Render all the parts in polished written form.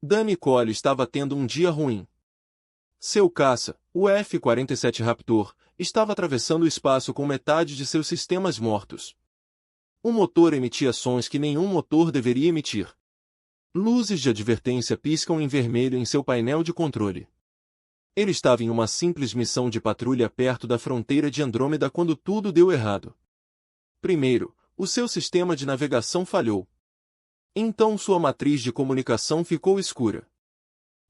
Danny Cole estava tendo um dia ruim. Seu caça, o F-47 Raptor, estava atravessando o espaço com metade de seus sistemas mortos. O motor emitia sons que nenhum motor deveria emitir. Luzes de advertência piscam em vermelho em seu painel de controle. Ele estava em uma simples missão de patrulha perto da fronteira de Andrômeda quando tudo deu errado. Primeiro, o seu sistema de navegação falhou. Então sua matriz de comunicação ficou escura.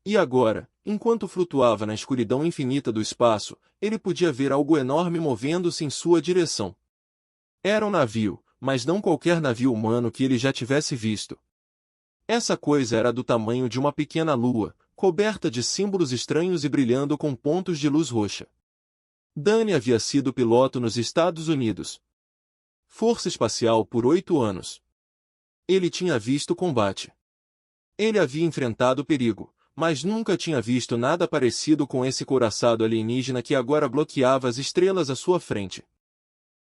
E agora, enquanto flutuava na escuridão infinita do espaço, ele podia ver algo enorme movendo-se em sua direção. Era um navio, mas não qualquer navio humano que ele já tivesse visto. Essa coisa era do tamanho de uma pequena lua, coberta de símbolos estranhos e brilhando com pontos de luz roxa. Danny havia sido piloto nos Estados Unidos. Força Espacial por 8 anos. Ele tinha visto combate. Ele havia enfrentado perigo, mas nunca tinha visto nada parecido com esse couraçado alienígena que agora bloqueava as estrelas à sua frente.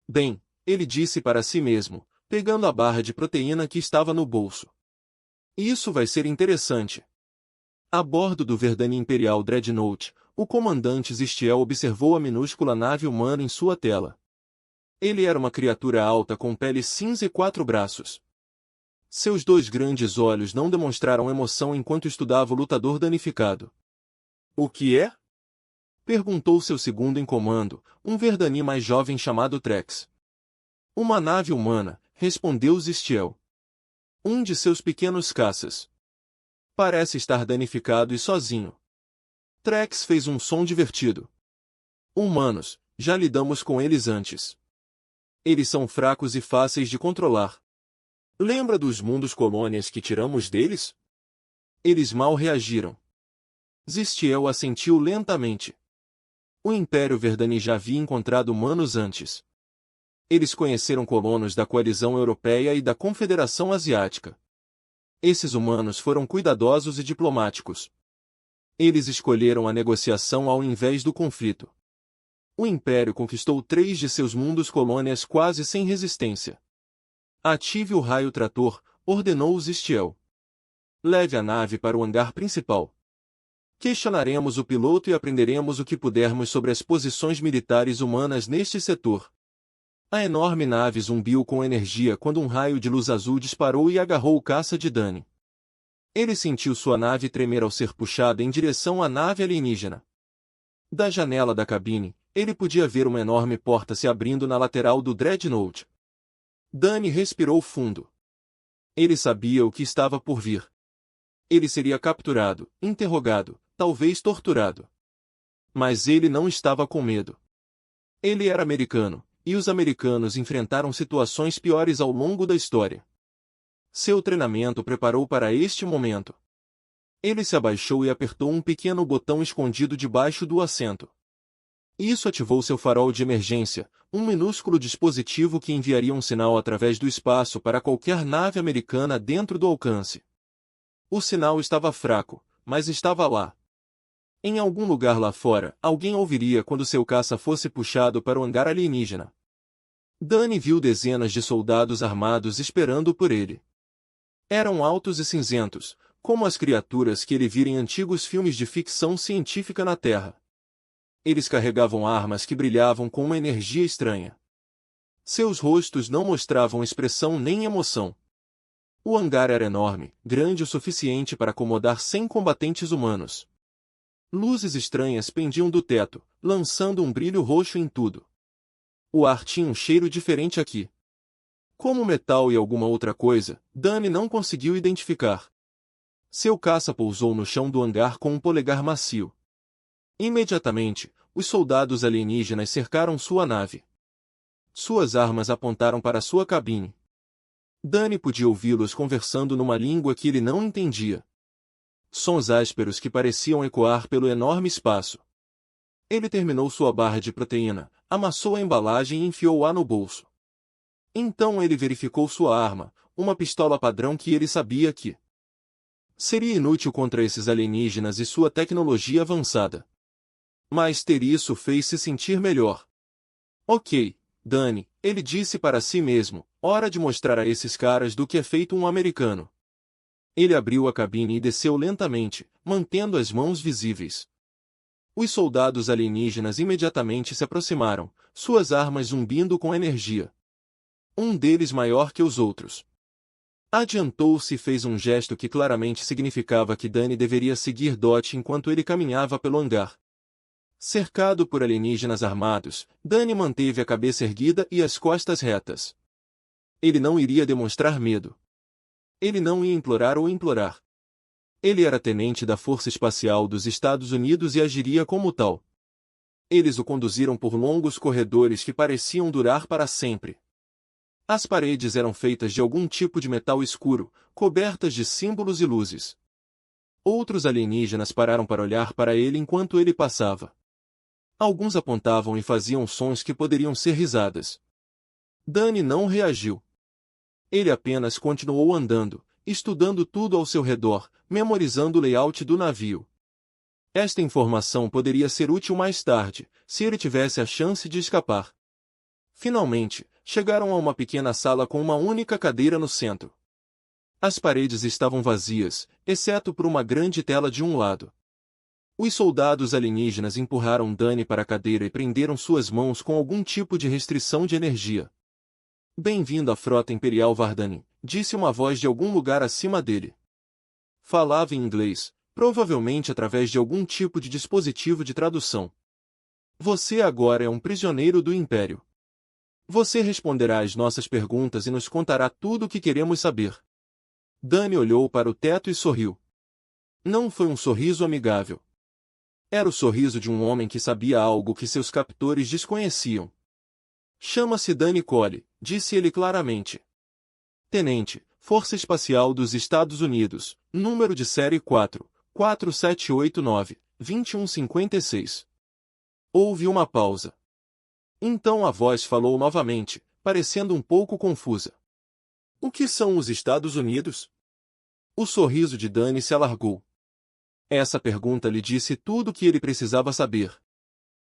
Bem, ele disse para si mesmo, pegando a barra de proteína que estava no bolso. Isso vai ser interessante. A bordo do Verdani Imperial Dreadnought, o comandante Zistiel observou a minúscula nave humana em sua tela. Ele era uma criatura alta com pele cinza e 4 braços. Seus 2 grandes olhos não demonstraram emoção enquanto estudava o lutador danificado. O que é? Perguntou seu segundo em comando, um Verdani mais jovem chamado Trex. Uma nave humana, respondeu Zistiel. Um de seus pequenos caças. Parece estar danificado e sozinho. Trex fez um som divertido. Humanos, já lidamos com eles antes. Eles são fracos e fáceis de controlar. Lembra dos mundos colônias que tiramos deles? Eles mal reagiram. Zistiel assentiu lentamente. O Império Verdani já havia encontrado humanos antes. Eles conheceram colonos da coalizão europeia e da Confederação Asiática. Esses humanos foram cuidadosos e diplomáticos. Eles escolheram a negociação ao invés do conflito. O Império conquistou 3 de seus mundos colônias quase sem resistência. Ative o raio trator, ordenou Zistiel. Leve a nave para o hangar principal. Questionaremos o piloto e aprenderemos o que pudermos sobre as posições militares humanas neste setor. A enorme nave zumbiu com energia quando um raio de luz azul disparou e agarrou o caça de Danny. Ele sentiu sua nave tremer ao ser puxada em direção à nave alienígena. Da janela da cabine, ele podia ver uma enorme porta se abrindo na lateral do Dreadnought. Danny respirou fundo. Ele sabia o que estava por vir. Ele seria capturado, interrogado, talvez torturado. Mas ele não estava com medo. Ele era americano. E os americanos enfrentaram situações piores ao longo da história. Seu treinamento preparou para este momento. Ele se abaixou e apertou um pequeno botão escondido debaixo do assento. Isso ativou seu farol de emergência, um minúsculo dispositivo que enviaria um sinal através do espaço para qualquer nave americana dentro do alcance. O sinal estava fraco, mas estava lá. Em algum lugar lá fora, alguém ouviria quando seu caça fosse puxado para o hangar alienígena. Danny viu dezenas de soldados armados esperando por ele. Eram altos e cinzentos, como as criaturas que ele vira em antigos filmes de ficção científica na Terra. Eles carregavam armas que brilhavam com uma energia estranha. Seus rostos não mostravam expressão nem emoção. O hangar era enorme, grande o suficiente para acomodar 100 combatentes humanos. Luzes estranhas pendiam do teto, lançando um brilho roxo em tudo. O ar tinha um cheiro diferente aqui. Como metal e alguma outra coisa, Danny não conseguiu identificar. Seu caça pousou no chão do hangar com um polegar macio. Imediatamente, os soldados alienígenas cercaram sua nave. Suas armas apontaram para sua cabine. Danny podia ouvi-los conversando numa língua que ele não entendia. Sons ásperos que pareciam ecoar pelo enorme espaço. Ele terminou sua barra de proteína, amassou a embalagem e enfiou-a no bolso. Então ele verificou sua arma, uma pistola padrão que ele sabia que seria inútil contra esses alienígenas e sua tecnologia avançada. Mas ter isso fez se sentir melhor. Ok, Danny, ele disse para si mesmo, hora de mostrar a esses caras do que é feito um americano. Ele abriu a cabine e desceu lentamente, mantendo as mãos visíveis. Os soldados alienígenas imediatamente se aproximaram, suas armas zumbindo com energia. Um deles maior que os outros. Adiantou-se e fez um gesto que claramente significava que Danny deveria seguir Dot enquanto ele caminhava pelo hangar. Cercado por alienígenas armados, Danny manteve a cabeça erguida e as costas retas. Ele não iria demonstrar medo. Ele não ia implorar ou implorar. Ele era tenente da Força Espacial dos Estados Unidos e agiria como tal. Eles o conduziram por longos corredores que pareciam durar para sempre. As paredes eram feitas de algum tipo de metal escuro, cobertas de símbolos e luzes. Outros alienígenas pararam para olhar para ele enquanto ele passava. Alguns apontavam e faziam sons que poderiam ser risadas. Danny não reagiu. Ele apenas continuou andando, estudando tudo ao seu redor, memorizando o layout do navio. Esta informação poderia ser útil mais tarde, se ele tivesse a chance de escapar. Finalmente, chegaram a uma pequena sala com uma única cadeira no centro. As paredes estavam vazias, exceto por uma grande tela de um lado. Os soldados alienígenas empurraram Danny para a cadeira e prenderam suas mãos com algum tipo de restrição de energia. Bem-vindo à Frota Imperial Vardani, disse uma voz de algum lugar acima dele. Falava em inglês, provavelmente através de algum tipo de dispositivo de tradução. Você agora é um prisioneiro do Império. Você responderá às nossas perguntas e nos contará tudo o que queremos saber. Danny olhou para o teto e sorriu. Não foi um sorriso amigável. Era o sorriso de um homem que sabia algo que seus captores desconheciam. Chama-se Danny Cole, disse ele claramente. Tenente, Força Espacial dos Estados Unidos, número de série 44789-2156. Houve uma pausa. Então a voz falou novamente, parecendo um pouco confusa. O que são os Estados Unidos? O sorriso de Danny se alargou. Essa pergunta lhe disse tudo o que ele precisava saber.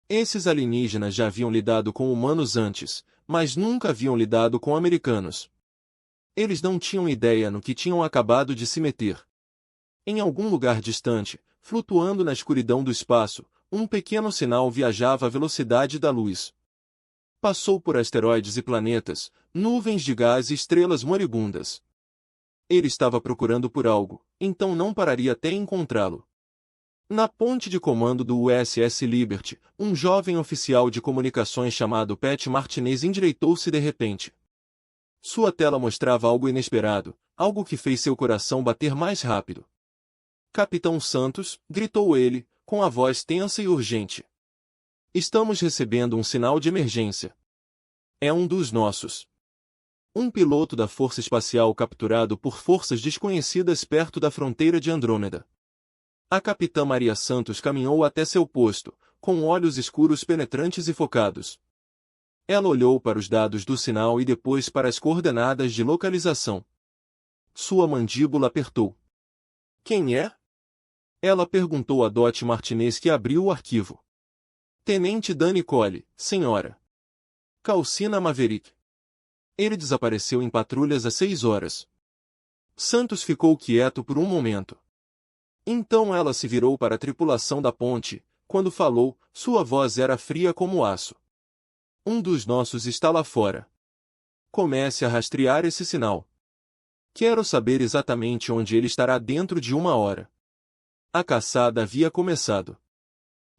Esses alienígenas já haviam lidado com humanos antes, mas nunca haviam lidado com americanos. Eles não tinham ideia no que tinham acabado de se meter. Em algum lugar distante, flutuando na escuridão do espaço, um pequeno sinal viajava à velocidade da luz. Passou por asteroides e planetas, nuvens de gás e estrelas moribundas. Ele estava procurando por algo, então não pararia até encontrá-lo. Na ponte de comando do USS Liberty, um jovem oficial de comunicações chamado Pat Martinez endireitou-se de repente. Sua tela mostrava algo inesperado, algo que fez seu coração bater mais rápido. Capitão Santos, gritou ele, com a voz tensa e urgente. Estamos recebendo um sinal de emergência. É um dos nossos. Um piloto da Força Espacial capturado por forças desconhecidas perto da fronteira de Andrômeda. A capitã Maria Santos caminhou até seu posto, com olhos escuros penetrantes e focados. Ela olhou para os dados do sinal e depois para as coordenadas de localização. Sua mandíbula apertou. Quem é? Ela perguntou a Dot Martinez que abriu o arquivo. Tenente Danny Cole, senhora. Calcina Maverick. Ele desapareceu em patrulhas há 6 horas. Santos ficou quieto por um momento. Então ela se virou para a tripulação da ponte. Quando falou, sua voz era fria como aço. Um dos nossos está lá fora. Comece a rastrear esse sinal. Quero saber exatamente onde ele estará dentro de 1 hora. A caçada havia começado.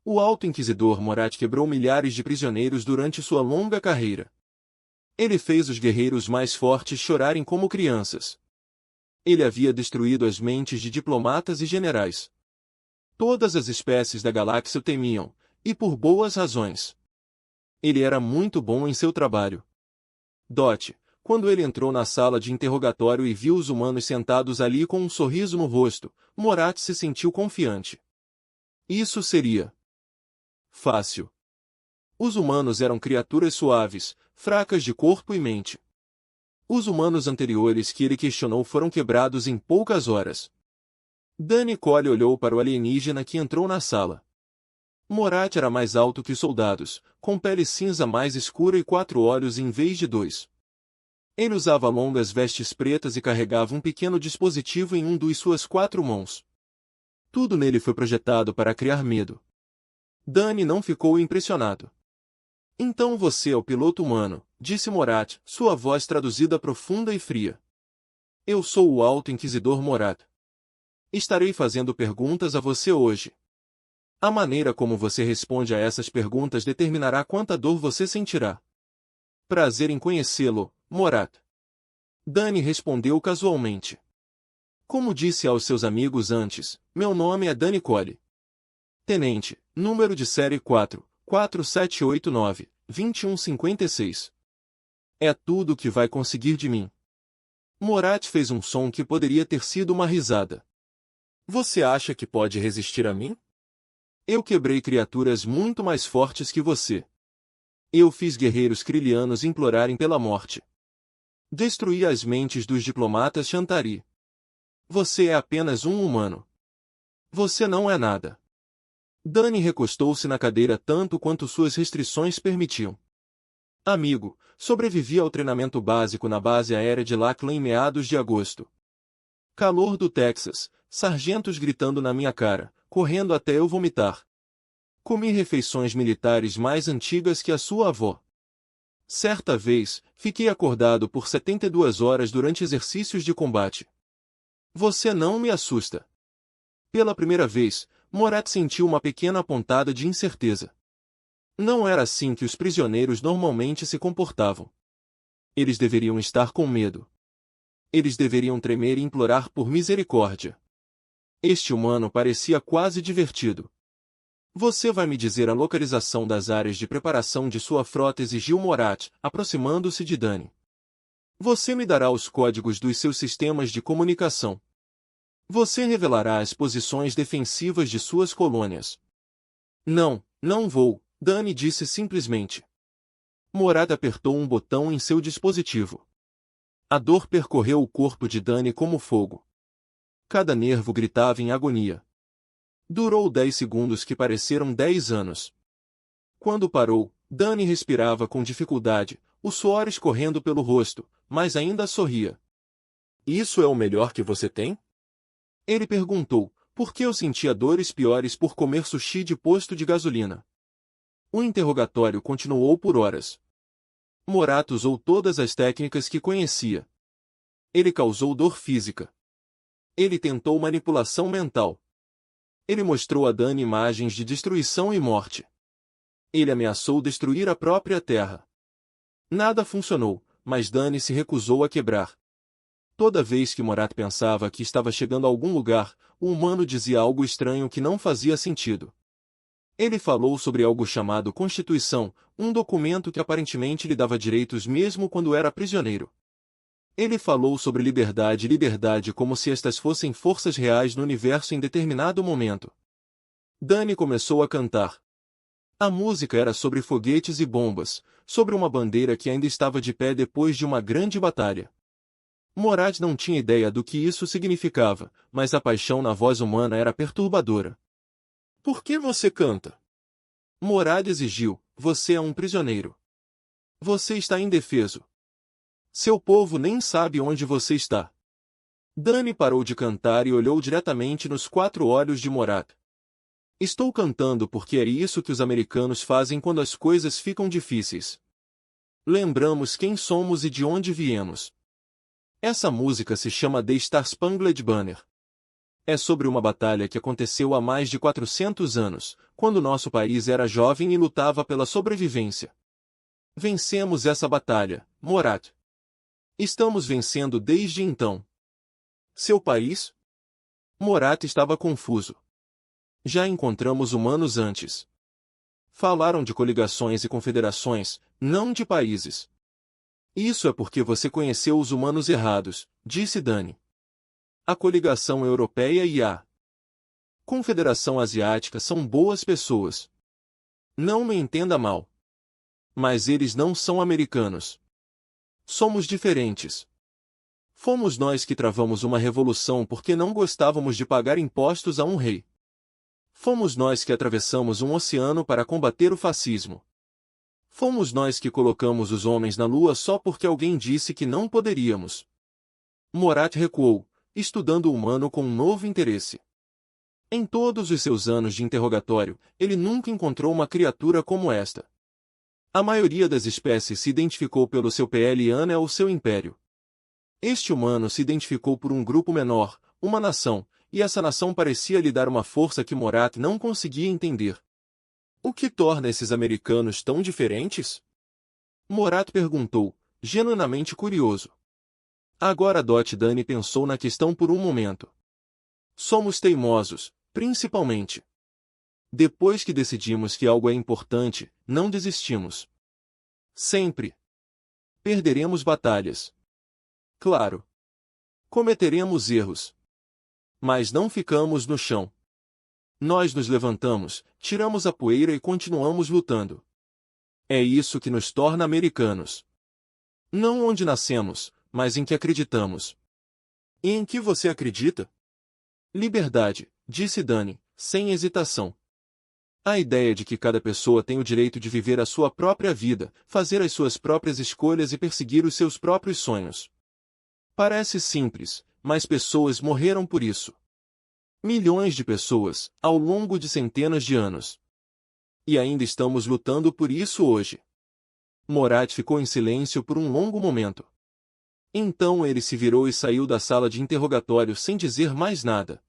O Alto Inquisidor Morat quebrou milhares de prisioneiros durante sua longa carreira. Ele fez os guerreiros mais fortes chorarem como crianças. Ele havia destruído as mentes de diplomatas e generais. Todas as espécies da galáxia o temiam, e por boas razões. Ele era muito bom em seu trabalho. Dot, quando ele entrou na sala de interrogatório e viu os humanos sentados ali com um sorriso no rosto, Morat se sentiu confiante. Isso seria fácil. Os humanos eram criaturas suaves, fracas de corpo e mente. Os humanos anteriores que ele questionou foram quebrados em poucas horas. Danny Cole olhou para o alienígena que entrou na sala. Morat era mais alto que os soldados, com pele cinza mais escura e 4 olhos em vez de 2. Ele usava longas vestes pretas e carregava um pequeno dispositivo em suas 4 mãos. Tudo nele foi projetado para criar medo. Danny não ficou impressionado. Então você é o piloto humano, disse Morat, sua voz traduzida profunda e fria. Eu sou o Alto Inquisidor Morat. Estarei fazendo perguntas a você hoje. A maneira como você responde a essas perguntas determinará quanta dor você sentirá. Prazer em conhecê-lo, Morat. Danny respondeu casualmente. Como disse aos seus amigos antes, meu nome é Danny Cole. Tenente, número de série 44789-2156. É tudo o que vai conseguir de mim. Morat fez um som que poderia ter sido uma risada. Você acha que pode resistir a mim? Eu quebrei criaturas muito mais fortes que você. Eu fiz guerreiros krilianos implorarem pela morte. Destruí as mentes dos diplomatas Chantari. Você é apenas um humano. Você não é nada. Danny recostou-se na cadeira tanto quanto suas restrições permitiam. Amigo, sobrevivi ao treinamento básico na base aérea de Lackland em meados de agosto. Calor do Texas, sargentos gritando na minha cara, correndo até eu vomitar. Comi refeições militares mais antigas que a sua avó. Certa vez, fiquei acordado por 72 horas durante exercícios de combate. Você não me assusta. Pela primeira vez, Morat sentiu uma pequena pontada de incerteza. Não era assim que os prisioneiros normalmente se comportavam. Eles deveriam estar com medo. Eles deveriam tremer e implorar por misericórdia. Este humano parecia quase divertido. Você vai me dizer a localização das áreas de preparação de sua frota, exigiu Morat, aproximando-se de Danny. Você me dará os códigos dos seus sistemas de comunicação. Você revelará as posições defensivas de suas colônias. Não, não vou, Danny disse simplesmente. Morat apertou um botão em seu dispositivo. A dor percorreu o corpo de Danny como fogo. Cada nervo gritava em agonia. Durou 10 segundos que pareceram 10 anos. Quando parou, Danny respirava com dificuldade, o suor escorrendo pelo rosto, mas ainda sorria. Isso é o melhor que você tem? Ele perguntou, porque eu sentia dores piores por comer sushi de posto de gasolina. O interrogatório continuou por horas. Morat usou todas as técnicas que conhecia. Ele causou dor física. Ele tentou manipulação mental. Ele mostrou a Danny imagens de destruição e morte. Ele ameaçou destruir a própria terra. Nada funcionou, mas Danny se recusou a quebrar. Toda vez que Morat pensava que estava chegando a algum lugar, o humano dizia algo estranho que não fazia sentido. Ele falou sobre algo chamado Constituição, um documento que aparentemente lhe dava direitos mesmo quando era prisioneiro. Ele falou sobre liberdade e liberdade como se estas fossem forças reais no universo em determinado momento. Danny começou a cantar. A música era sobre foguetes e bombas, sobre uma bandeira que ainda estava de pé depois de uma grande batalha. Morat não tinha ideia do que isso significava, mas a paixão na voz humana era perturbadora. Por que você canta? Morat exigiu, você é um prisioneiro. Você está indefeso. Seu povo nem sabe onde você está. Danny parou de cantar e olhou diretamente nos 4 olhos de Morat. Estou cantando porque é isso que os americanos fazem quando as coisas ficam difíceis. Lembramos quem somos e de onde viemos. Essa música se chama The Star-Spangled Banner. É sobre uma batalha que aconteceu há mais de 400 anos, quando nosso país era jovem e lutava pela sobrevivência. Vencemos essa batalha, Morat. Estamos vencendo desde então. Seu país? Morat estava confuso. Já encontramos humanos antes. Falaram de coligações e confederações, não de países. Isso é porque você conheceu os humanos errados, disse Danny. A coligação europeia e a Confederação Asiática são boas pessoas. Não me entenda mal. Mas eles não são americanos. Somos diferentes. Fomos nós que travamos uma revolução porque não gostávamos de pagar impostos a um rei. Fomos nós que atravessamos um oceano para combater o fascismo. Fomos nós que colocamos os homens na Lua só porque alguém disse que não poderíamos. Morat recuou, estudando o humano com um novo interesse. Em todos os seus anos de interrogatório, ele nunca encontrou uma criatura como esta. A maioria das espécies se identificou pelo seu PLANA ou seu império. Este humano se identificou por um grupo menor, uma nação, e essa nação parecia lhe dar uma força que Morat não conseguia entender. O que torna esses americanos tão diferentes? Morat perguntou, genuinamente curioso. Agora Dani pensou na questão por um momento. Somos teimosos, principalmente. Depois que decidimos que algo é importante, não desistimos. Sempre. Perderemos batalhas. Claro. Cometeremos erros. Mas não ficamos no chão. Nós nos levantamos, tiramos a poeira e continuamos lutando. É isso que nos torna americanos. Não onde nascemos, mas em que acreditamos. E em que você acredita? Liberdade, disse Dani, sem hesitação. A ideia de que cada pessoa tem o direito de viver a sua própria vida, fazer as suas próprias escolhas e perseguir os seus próprios sonhos. Parece simples, mas pessoas morreram por isso. Milhões de pessoas, ao longo de centenas de anos. E ainda estamos lutando por isso hoje. Morat ficou em silêncio por um longo momento. Então ele se virou e saiu da sala de interrogatório sem dizer mais nada.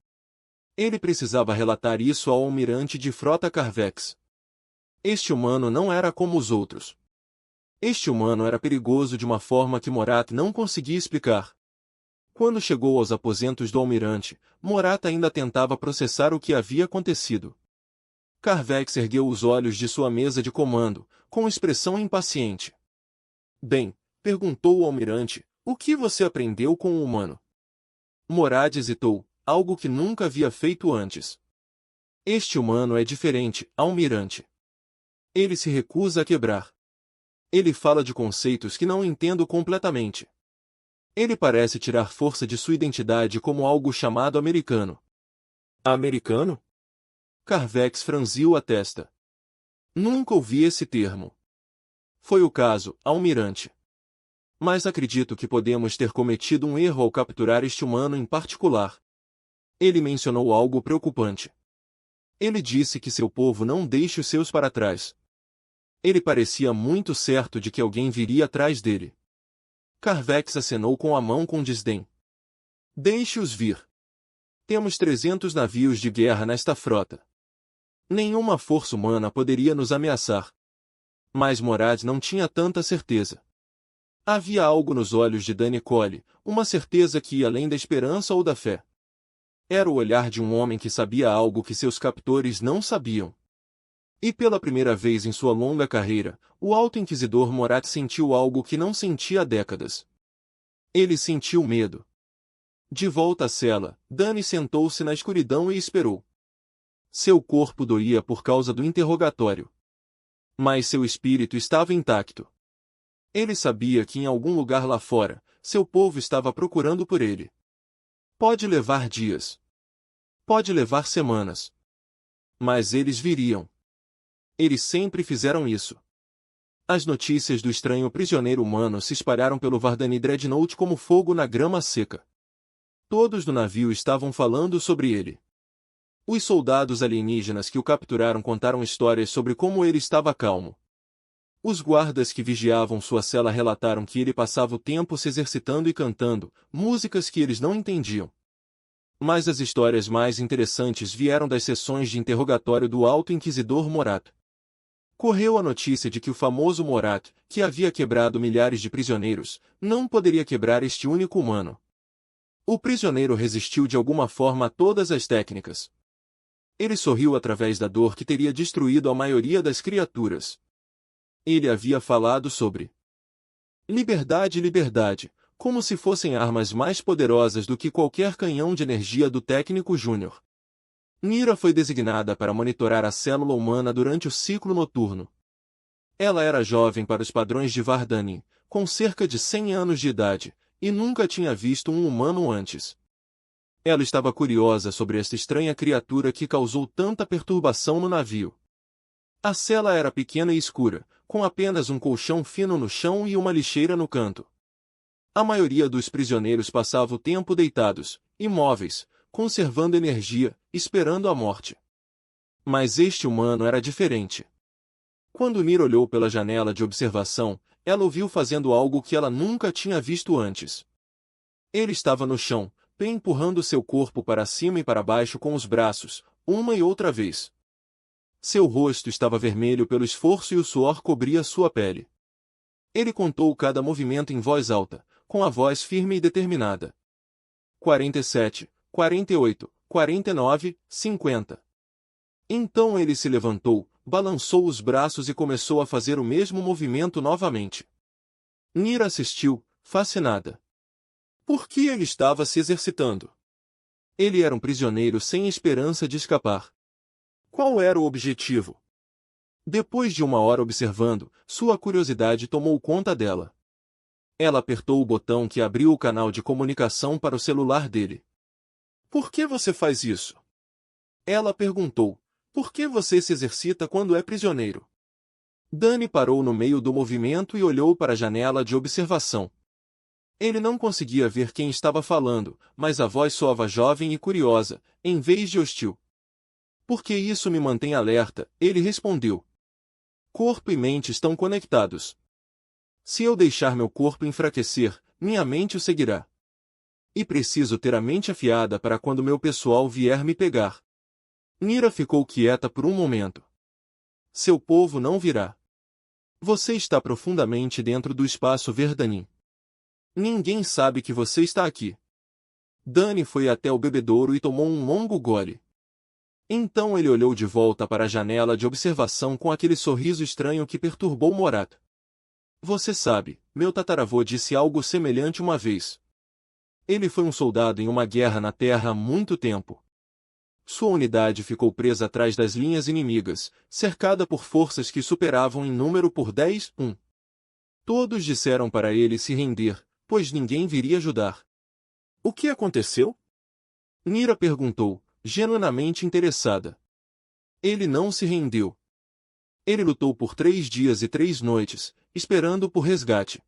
Ele precisava relatar isso ao almirante de frota Carvex. Este humano não era como os outros. Este humano era perigoso de uma forma que Morat não conseguia explicar. Quando chegou aos aposentos do almirante, Morat ainda tentava processar o que havia acontecido. Carvex ergueu os olhos de sua mesa de comando, com expressão impaciente. Bem, perguntou o almirante, o que você aprendeu com o humano? Morat hesitou, algo que nunca havia feito antes. Este humano é diferente, almirante. Ele se recusa a quebrar. Ele fala de conceitos que não entendo completamente. Ele parece tirar força de sua identidade como algo chamado americano. Americano? Carvex franziu a testa. Nunca ouvi esse termo. Foi o caso, almirante. Mas acredito que podemos ter cometido um erro ao capturar este humano em particular. Ele mencionou algo preocupante. Ele disse que seu povo não deixe os seus para trás. Ele parecia muito certo de que alguém viria atrás dele. Carvex acenou com a mão com desdém. Deixe-os vir. Temos 300 navios de guerra nesta frota. Nenhuma força humana poderia nos ameaçar. Mas Morat não tinha tanta certeza. Havia algo nos olhos de Dani Cole, uma certeza que ia além da esperança ou da fé. Era o olhar de um homem que sabia algo que seus captores não sabiam. E pela primeira vez em sua longa carreira, o Alto Inquisidor Morat sentiu algo que não sentia há décadas. Ele sentiu medo. De volta à cela, Dani sentou-se na escuridão e esperou. Seu corpo doía por causa do interrogatório. Mas seu espírito estava intacto. Ele sabia que em algum lugar lá fora, seu povo estava procurando por ele. Pode levar dias. Pode levar semanas. Mas eles viriam. Eles sempre fizeram isso. As notícias do estranho prisioneiro humano se espalharam pelo Vardani Dreadnought como fogo na grama seca. Todos do navio estavam falando sobre ele. Os soldados alienígenas que o capturaram contaram histórias sobre como ele estava calmo. Os guardas que vigiavam sua cela relataram que ele passava o tempo se exercitando e cantando, músicas que eles não entendiam. Mas as histórias mais interessantes vieram das sessões de interrogatório do Alto Inquisidor Morat. Correu a notícia de que o famoso Morat, que havia quebrado milhares de prisioneiros, não poderia quebrar este único humano. O prisioneiro resistiu de alguma forma a todas as técnicas. Ele sorriu através da dor que teria destruído a maioria das criaturas. Ele havia falado sobre liberdade e liberdade, como se fossem armas mais poderosas do que qualquer canhão de energia do técnico júnior. Mira foi designada para monitorar a célula humana durante o ciclo noturno. Ela era jovem para os padrões de Vardani, com cerca de 100 anos de idade, e nunca tinha visto um humano antes. Ela estava curiosa sobre esta estranha criatura que causou tanta perturbação no navio. A cela era pequena e escura, com apenas um colchão fino no chão e uma lixeira no canto. A maioria dos prisioneiros passava o tempo deitados, imóveis, conservando energia, esperando a morte. Mas este humano era diferente. Quando Mira olhou pela janela de observação, ela o viu fazendo algo que ela nunca tinha visto antes. Ele estava no chão, empurrando seu corpo para cima e para baixo com os braços, uma e outra vez. Seu rosto estava vermelho pelo esforço e o suor cobria sua pele. Ele contou cada movimento em voz alta, com a voz firme e determinada. 47, 48, 49, 50. Então ele se levantou, balançou os braços e começou a fazer o mesmo movimento novamente. Mira assistiu, fascinada. Por que ele estava se exercitando? Ele era um prisioneiro sem esperança de escapar. Qual era o objetivo? Depois de uma hora observando, sua curiosidade tomou conta dela. Ela apertou o botão que abriu o canal de comunicação para o celular dele. Por que você faz isso? Ela perguntou. Por que você se exercita quando é prisioneiro? Danny parou no meio do movimento e olhou para a janela de observação. Ele não conseguia ver quem estava falando, mas a voz soava jovem e curiosa, em vez de hostil. Porque isso me mantém alerta, ele respondeu. Corpo e mente estão conectados. Se eu deixar meu corpo enfraquecer, minha mente o seguirá. E preciso ter a mente afiada para quando meu pessoal vier me pegar. Mira ficou quieta por um momento. Seu povo não virá. Você está profundamente dentro do espaço Verdanin. Ninguém sabe que você está aqui. Danny foi até o bebedouro e tomou um longo gole. Então ele olhou de volta para a janela de observação com aquele sorriso estranho que perturbou Morat. Você sabe, meu tataravô disse algo semelhante uma vez. Ele foi um soldado em uma guerra na Terra há muito tempo. Sua unidade ficou presa atrás das linhas inimigas, cercada por forças que superavam em número por 10. Todos disseram para ele se render, pois ninguém viria ajudar. O que aconteceu? Mira perguntou, genuinamente interessada. Ele não se rendeu. Ele lutou por 3 dias e 3 noites, esperando por resgate.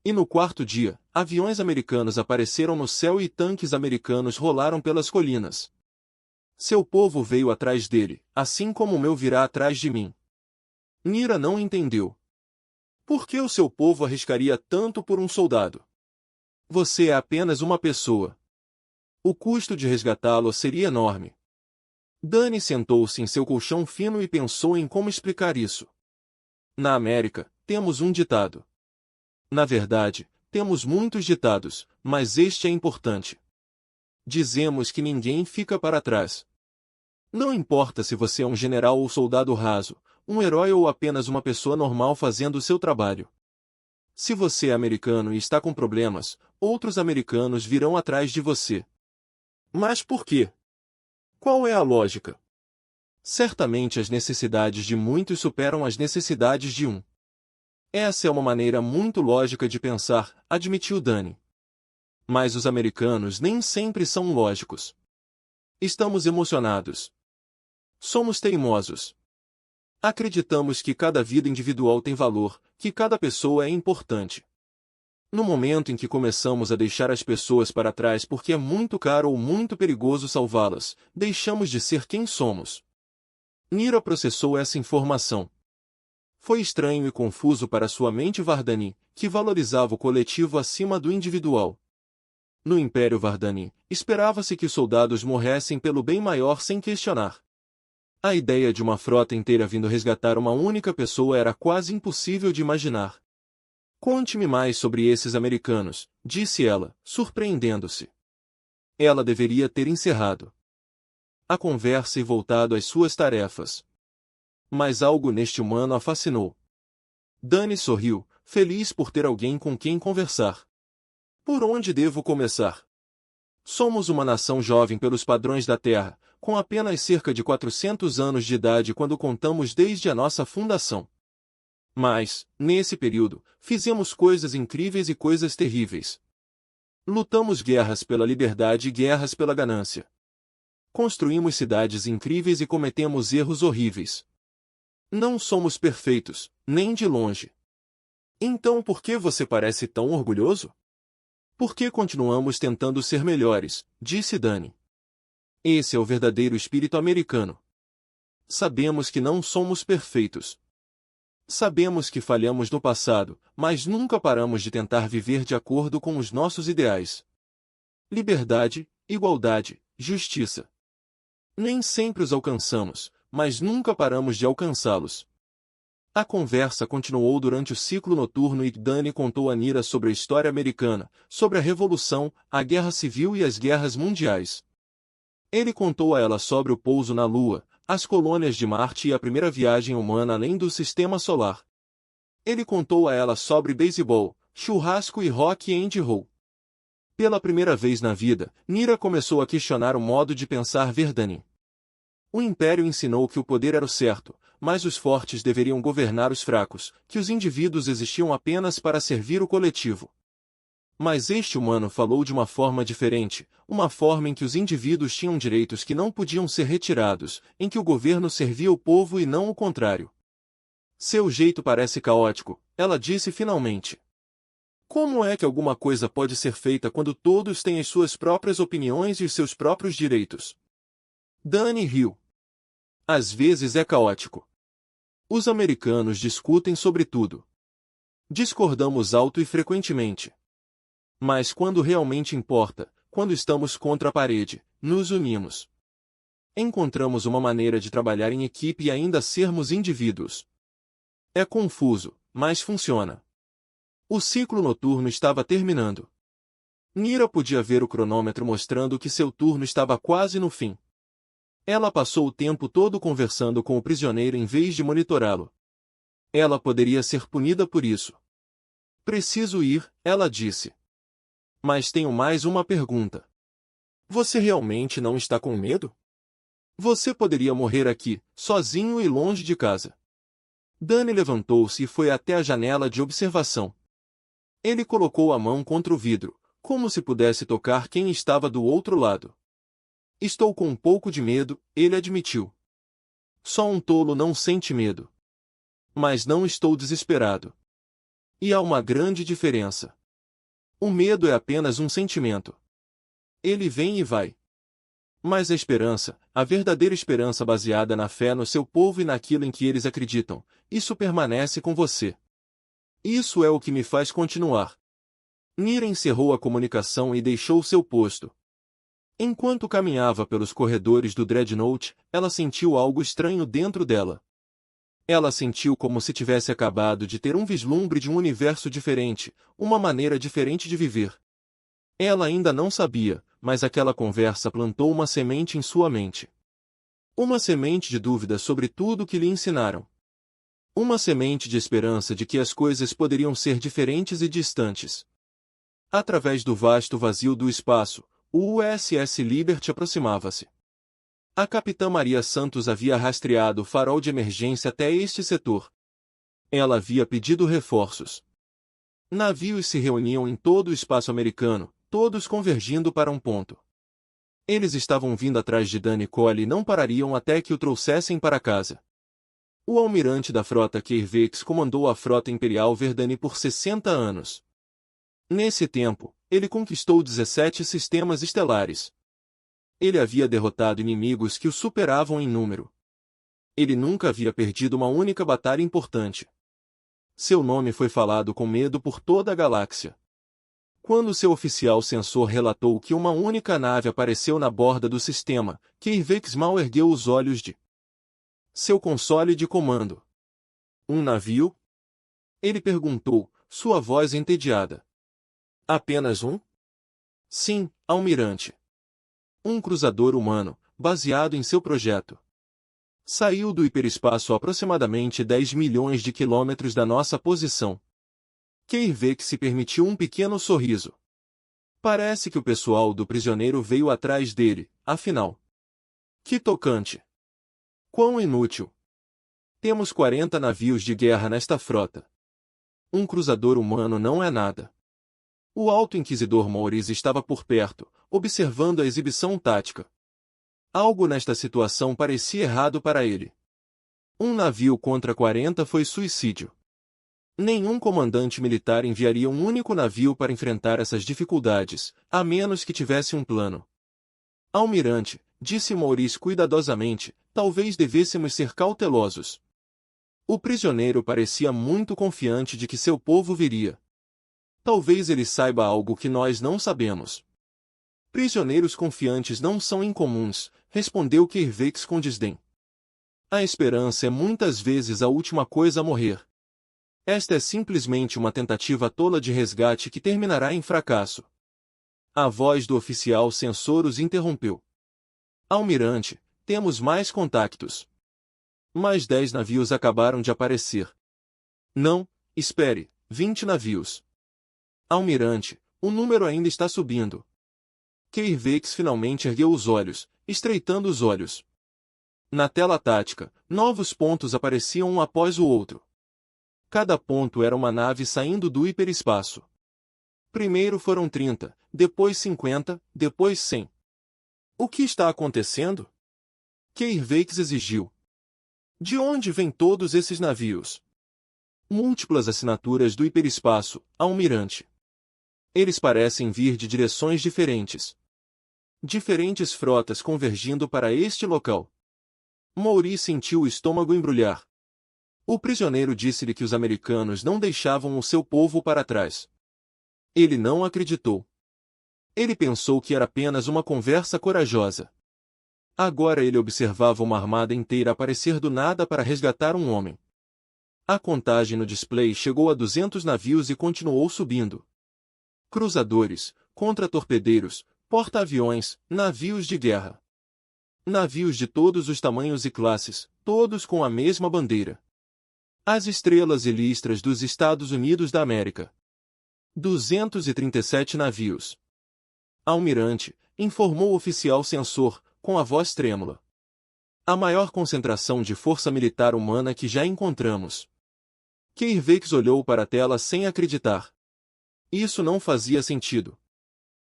E no quarto dia, aviões americanos apareceram no céu e tanques americanos rolaram pelas colinas. Seu povo veio atrás dele, assim como o meu virá atrás de mim. Mira não entendeu. Por que o seu povo arriscaria tanto por um soldado? Você é apenas uma pessoa. O custo de resgatá-lo seria enorme. Danny sentou-se em seu colchão fino e pensou em como explicar isso. Na América, temos um ditado. Na verdade, temos muitos ditados, mas este é importante. Dizemos que ninguém fica para trás. Não importa se você é um general ou soldado raso, um herói ou apenas uma pessoa normal fazendo o seu trabalho. Se você é americano e está com problemas, outros americanos virão atrás de você. Mas por quê? Qual é a lógica? Certamente as necessidades de muitos superam as necessidades de um. Essa é uma maneira muito lógica de pensar, admitiu Danny. Mas os americanos nem sempre são lógicos. Estamos emocionados. Somos teimosos. Acreditamos que cada vida individual tem valor, que cada pessoa é importante. No momento em que começamos a deixar as pessoas para trás porque é muito caro ou muito perigoso salvá-las, deixamos de ser quem somos. Mira processou essa informação. Foi estranho e confuso para sua mente Vardani, que valorizava o coletivo acima do individual. No Império Vardani, esperava-se que os soldados morressem pelo bem maior sem questionar. A ideia de uma frota inteira vindo resgatar uma única pessoa era quase impossível de imaginar. Conte-me mais sobre esses americanos, disse ela, surpreendendo-se. Ela deveria ter encerrado a conversa e voltado às suas tarefas. Mas algo neste humano a fascinou. Danny sorriu, feliz por ter alguém com quem conversar. Por onde devo começar? Somos uma nação jovem pelos padrões da Terra, com apenas cerca de 400 anos de idade quando contamos desde a nossa fundação. Mas, nesse período, fizemos coisas incríveis e coisas terríveis. Lutamos guerras pela liberdade e guerras pela ganância. Construímos cidades incríveis e cometemos erros horríveis. Não somos perfeitos, nem de longe. Então por que você parece tão orgulhoso? Por que continuamos tentando ser melhores? Disse Dani. Esse é o verdadeiro espírito americano. Sabemos que não somos perfeitos. Sabemos que falhamos no passado, mas nunca paramos de tentar viver de acordo com os nossos ideais. Liberdade, igualdade, justiça. Nem sempre os alcançamos, mas nunca paramos de alcançá-los. A conversa continuou durante o ciclo noturno e Dani contou a Nira sobre a história americana, sobre a Revolução, a Guerra Civil e as guerras mundiais. Ele contou a ela sobre o pouso na Lua, as colônias de Marte e a primeira viagem humana além do Sistema Solar. Ele contou a ela sobre beisebol, churrasco e rock and roll. Pela primeira vez na vida, Nira começou a questionar o modo de pensar ver Dani. O Império ensinou que o poder era o certo, mas os fortes deveriam governar os fracos, que os indivíduos existiam apenas para servir o coletivo. Mas este humano falou de uma forma diferente, uma forma em que os indivíduos tinham direitos que não podiam ser retirados, em que o governo servia o povo e não o contrário. Seu jeito parece caótico, ela disse finalmente. Como é que alguma coisa pode ser feita quando todos têm as suas próprias opiniões e os seus próprios direitos? Dani riu. Às vezes é caótico. Os americanos discutem sobre tudo. Discordamos alto e frequentemente. Mas quando realmente importa, quando estamos contra a parede, nos unimos. Encontramos uma maneira de trabalhar em equipe e ainda sermos indivíduos. É confuso, mas funciona. O ciclo noturno estava terminando. Nira podia ver o cronômetro mostrando que seu turno estava quase no fim. Ela passou o tempo todo conversando com o prisioneiro em vez de monitorá-lo. Ela poderia ser punida por isso. Preciso ir, ela disse. Mas tenho mais uma pergunta. Você realmente não está com medo? Você poderia morrer aqui, sozinho e longe de casa. Dani levantou-se e foi até a janela de observação. Ele colocou a mão contra o vidro, como se pudesse tocar quem estava do outro lado. Estou com um pouco de medo, ele admitiu. Só um tolo não sente medo. Mas não estou desesperado. E há uma grande diferença. O medo é apenas um sentimento. Ele vem e vai. Mas a esperança, a verdadeira esperança baseada na fé no seu povo e naquilo em que eles acreditam, isso permanece com você. Isso é o que me faz continuar. Nira encerrou a comunicação e deixou seu posto. Enquanto caminhava pelos corredores do Dreadnought, ela sentiu algo estranho dentro dela. Ela sentiu como se tivesse acabado de ter um vislumbre de um universo diferente, uma maneira diferente de viver. Ela ainda não sabia, mas aquela conversa plantou uma semente em sua mente. Uma semente de dúvida sobre tudo o que lhe ensinaram. Uma semente de esperança de que as coisas poderiam ser diferentes e distantes. Através do vasto vazio do espaço, o USS Liberty aproximava-se. A capitã Maria Santos havia rastreado o farol de emergência até este setor. Ela havia pedido reforços. Navios se reuniam em todo o espaço americano, todos convergindo para um ponto. Eles estavam vindo atrás de Dani Cole e não parariam até que o trouxessem para casa. O almirante da frota Kervex comandou a frota imperial Verdani por 60 anos. Nesse tempo, ele conquistou 17 sistemas estelares. Ele havia derrotado inimigos que o superavam em número. Ele nunca havia perdido uma única batalha importante. Seu nome foi falado com medo por toda a galáxia. Quando seu oficial sensor relatou que uma única nave apareceu na borda do sistema, Kervex mal ergueu os olhos de seu console de comando. Um navio? Ele perguntou, sua voz entediada. Apenas um? Sim, almirante. Um cruzador humano, baseado em seu projeto. Saiu do hiperespaço a aproximadamente 10 milhões de quilômetros da nossa posição. Kervex se permitiu um pequeno sorriso. Parece que o pessoal do prisioneiro veio atrás dele, afinal. Que tocante! Quão inútil! Temos 40 navios de guerra nesta frota. Um cruzador humano não é nada. O Alto Inquisidor Maurice estava por perto, observando a exibição tática. Algo nesta situação parecia errado para ele. Um navio contra 40 foi suicídio. Nenhum comandante militar enviaria um único navio para enfrentar essas dificuldades, a menos que tivesse um plano. Almirante, disse Maurice cuidadosamente, talvez devêssemos ser cautelosos. O prisioneiro parecia muito confiante de que seu povo viria. Talvez ele saiba algo que nós não sabemos. Prisioneiros confiantes não são incomuns, respondeu Kervex com desdém. A esperança é muitas vezes a última coisa a morrer. Esta é simplesmente uma tentativa tola de resgate que terminará em fracasso. A voz do oficial censor os interrompeu. Almirante, temos mais contactos. Mais 10 navios acabaram de aparecer. Não, espere, 20 navios. Almirante, o número ainda está subindo. Kervex finalmente ergueu os olhos, estreitando os olhos. Na tela tática, novos pontos apareciam um após o outro. Cada ponto era uma nave saindo do hiperespaço. Primeiro foram 30, depois 50, depois 100. O que está acontecendo? Kervex exigiu. De onde vêm todos esses navios? Múltiplas assinaturas do hiperespaço, almirante. Eles parecem vir de direções diferentes. Diferentes frotas convergindo para este local. Maurice sentiu o estômago embrulhar. O prisioneiro disse-lhe que os americanos não deixavam o seu povo para trás. Ele não acreditou. Ele pensou que era apenas uma conversa corajosa. Agora ele observava uma armada inteira aparecer do nada para resgatar um homem. A contagem no display chegou a 200 navios e continuou subindo. Cruzadores, contratorpedeiros, porta-aviões, navios de guerra. Navios de todos os tamanhos e classes, todos com a mesma bandeira. As estrelas e listras dos Estados Unidos da América. 237 navios. Almirante, informou o oficial censor, com a voz trêmula. A maior concentração de força militar humana que já encontramos. Kervex olhou para a tela sem acreditar. Isso não fazia sentido.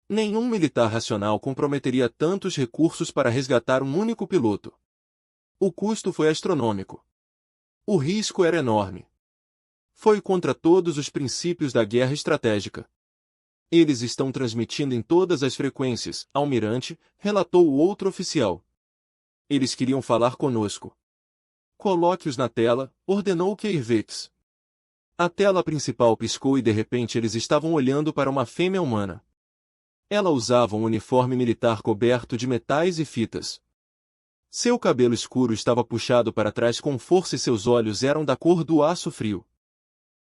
Nenhum militar racional comprometeria tantos recursos para resgatar um único piloto. O custo foi astronômico. O risco era enorme. Foi contra todos os princípios da guerra estratégica. Eles estão transmitindo em todas as frequências, almirante, relatou o outro oficial. Eles queriam falar conosco. Coloque-os na tela, ordenou Kervex. A tela principal piscou e de repente eles estavam olhando para uma fêmea humana. Ela usava um uniforme militar coberto de metais e fitas. Seu cabelo escuro estava puxado para trás com força e seus olhos eram da cor do aço frio.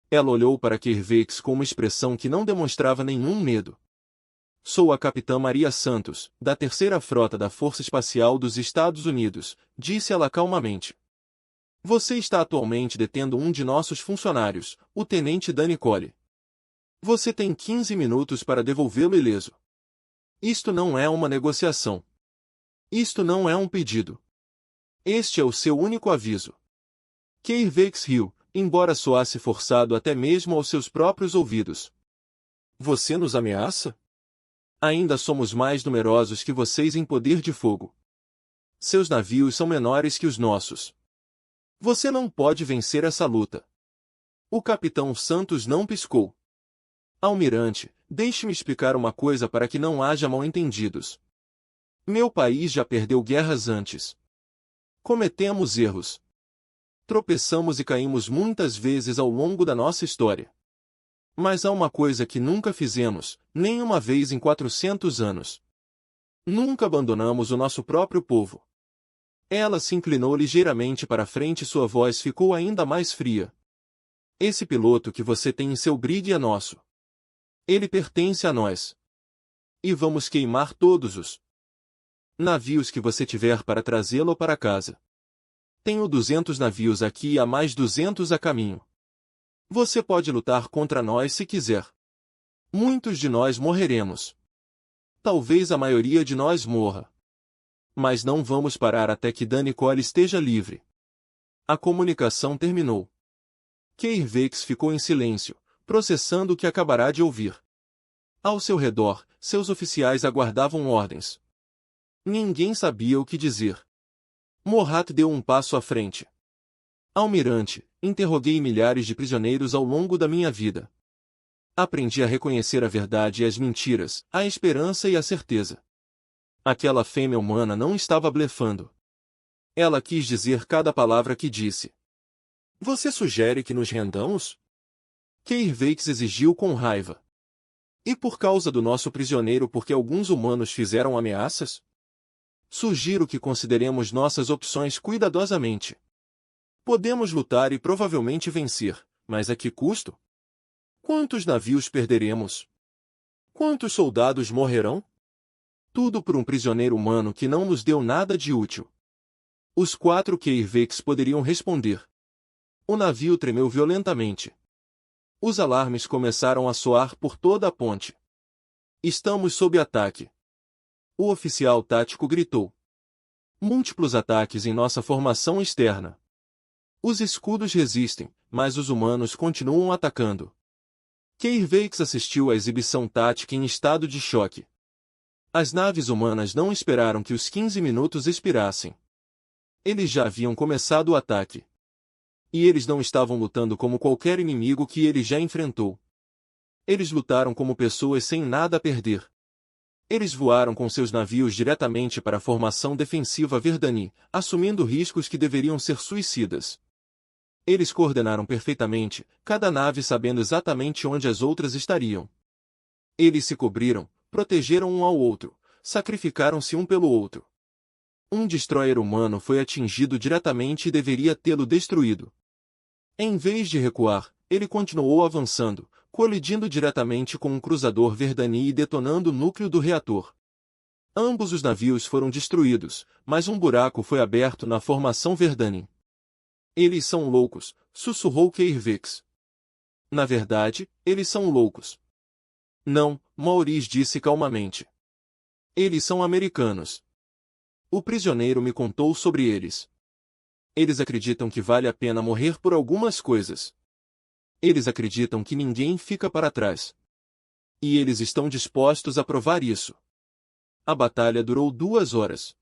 Ela olhou para Kervex com uma expressão que não demonstrava nenhum medo. Sou a capitã Maria Santos, da Terceira Frota da Força Espacial dos Estados Unidos, disse ela calmamente. Você está atualmente detendo um de nossos funcionários, o tenente Danny Cole. Você tem 15 minutos para devolvê-lo ileso. Isto não é uma negociação. Isto não é um pedido. Este é o seu único aviso. Kervex riu, embora soasse forçado até mesmo aos seus próprios ouvidos. Você nos ameaça? Ainda somos mais numerosos que vocês em poder de fogo. Seus navios são menores que os nossos. Você não pode vencer essa luta. O capitão Santos não piscou. Almirante, deixe-me explicar uma coisa para que não haja mal-entendidos. Meu país já perdeu guerras antes. Cometemos erros. Tropeçamos e caímos muitas vezes ao longo da nossa história. Mas há uma coisa que nunca fizemos, nem uma vez em 400 anos. Nunca abandonamos o nosso próprio povo. Ela se inclinou ligeiramente para frente e sua voz ficou ainda mais fria. Esse piloto que você tem em seu brig é nosso. Ele pertence a nós. E vamos queimar todos os navios que você tiver para trazê-lo para casa. Tenho 200 navios aqui e há mais 200 a caminho. Você pode lutar contra nós se quiser. Muitos de nós morreremos. Talvez a maioria de nós morra. Mas não vamos parar até que Danny Cole esteja livre. A comunicação terminou. Kervex ficou em silêncio, processando o que acabará de ouvir. Ao seu redor, seus oficiais aguardavam ordens. Ninguém sabia o que dizer. Morat deu um passo à frente. Almirante, interroguei milhares de prisioneiros ao longo da minha vida. Aprendi a reconhecer a verdade e as mentiras, a esperança e a certeza. Aquela fêmea humana não estava blefando. Ela quis dizer cada palavra que disse. Você sugere que nos rendamos? Keir Vakes exigiu com raiva. E por causa do nosso prisioneiro porque alguns humanos fizeram ameaças? Sugiro que consideremos nossas opções cuidadosamente. Podemos lutar e provavelmente vencer, mas a que custo? Quantos navios perderemos? Quantos soldados morrerão? Tudo por um prisioneiro humano que não nos deu nada de útil. Os 4 Keir Vakes poderiam responder. O navio tremeu violentamente. Os alarmes começaram a soar por toda a ponte. Estamos sob ataque. O oficial tático gritou. Múltiplos ataques em nossa formação externa. Os escudos resistem, mas os humanos continuam atacando. Keir Vakes assistiu à exibição tática em estado de choque. As naves humanas não esperaram que os 15 minutos expirassem. Eles já haviam começado o ataque. E eles não estavam lutando como qualquer inimigo que ele já enfrentou. Eles lutaram como pessoas sem nada a perder. Eles voaram com seus navios diretamente para a formação defensiva Verdani, assumindo riscos que deveriam ser suicidas. Eles coordenaram perfeitamente, cada nave sabendo exatamente onde as outras estariam. Eles se cobriram, protegeram um ao outro, sacrificaram-se um pelo outro. Um destroyer humano foi atingido diretamente e deveria tê-lo destruído. Em vez de recuar, ele continuou avançando, colidindo diretamente com um cruzador Verdani e detonando o núcleo do reator. Ambos os navios foram destruídos, mas um buraco foi aberto na formação Verdani. Eles são loucos, sussurrou Keir Vakes. Na verdade, eles são loucos. Não, Maurice disse calmamente. Eles são americanos. O prisioneiro me contou sobre eles. Eles acreditam que vale a pena morrer por algumas coisas. Eles acreditam que ninguém fica para trás. E eles estão dispostos a provar isso. A batalha durou 2 horas.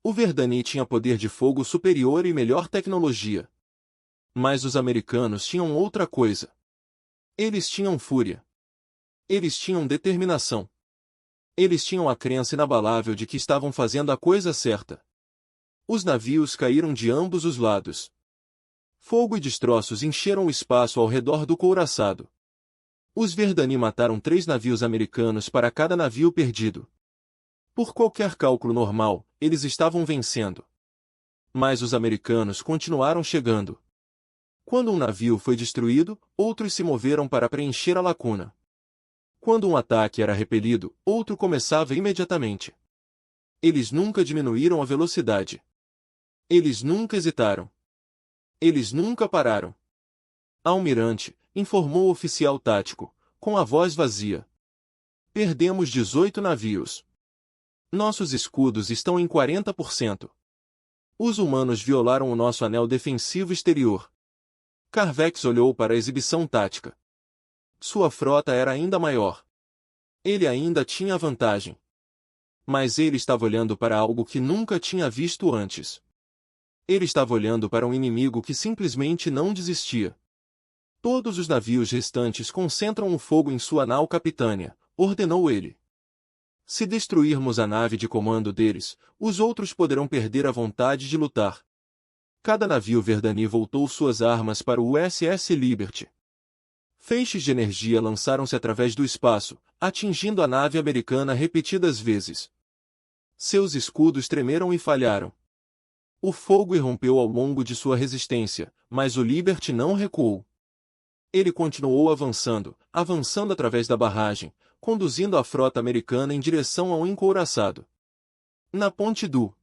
O Verdani tinha poder de fogo superior e melhor tecnologia. Mas os americanos tinham outra coisa. Eles tinham fúria. Eles tinham determinação. Eles tinham a crença inabalável de que estavam fazendo a coisa certa. Os navios caíram de ambos os lados. Fogo e destroços encheram o espaço ao redor do couraçado. Os Verdani mataram 3 navios americanos para cada navio perdido. Por qualquer cálculo normal, eles estavam vencendo. Mas os americanos continuaram chegando. Quando um navio foi destruído, outros se moveram para preencher a lacuna. Quando um ataque era repelido, outro começava imediatamente. Eles nunca diminuíram a velocidade. Eles nunca hesitaram. Eles nunca pararam. Almirante, informou o oficial tático, com a voz vazia. Perdemos 18 navios. Nossos escudos estão em 40%. Os humanos violaram o nosso anel defensivo exterior. Carvex olhou para a exibição tática. Sua frota era ainda maior. Ele ainda tinha vantagem. Mas ele estava olhando para algo que nunca tinha visto antes. Ele estava olhando para um inimigo que simplesmente não desistia. Todos os navios restantes concentram o fogo em sua nau capitânia, ordenou ele. Se destruirmos a nave de comando deles, os outros poderão perder a vontade de lutar. Cada navio Verdani voltou suas armas para o USS Liberty. Feixes de energia lançaram-se através do espaço, atingindo a nave americana repetidas vezes. Seus escudos tremeram e falharam. O fogo irrompeu ao longo de sua resistência, mas o Liberty não recuou. Ele continuou avançando através da barragem, conduzindo a frota americana em direção ao encouraçado. Na ponte do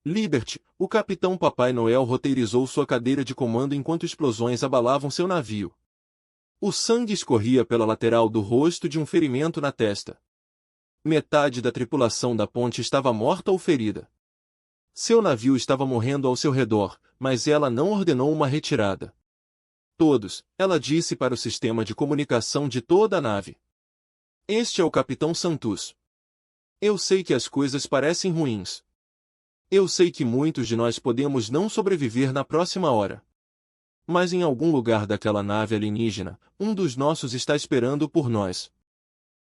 Liberty, o capitão Papai Noel roteirizou sua cadeira de comando enquanto explosões abalavam seu navio. O sangue escorria pela lateral do rosto de um ferimento na testa. Metade da tripulação da ponte estava morta ou ferida. Seu navio estava morrendo ao seu redor, mas ela não ordenou uma retirada. Todos, ela disse para o sistema de comunicação de toda a nave. Este é o Capitão Santos. Eu sei que as coisas parecem ruins. Eu sei que muitos de nós podemos não sobreviver na próxima hora. Mas em algum lugar daquela nave alienígena, um dos nossos está esperando por nós.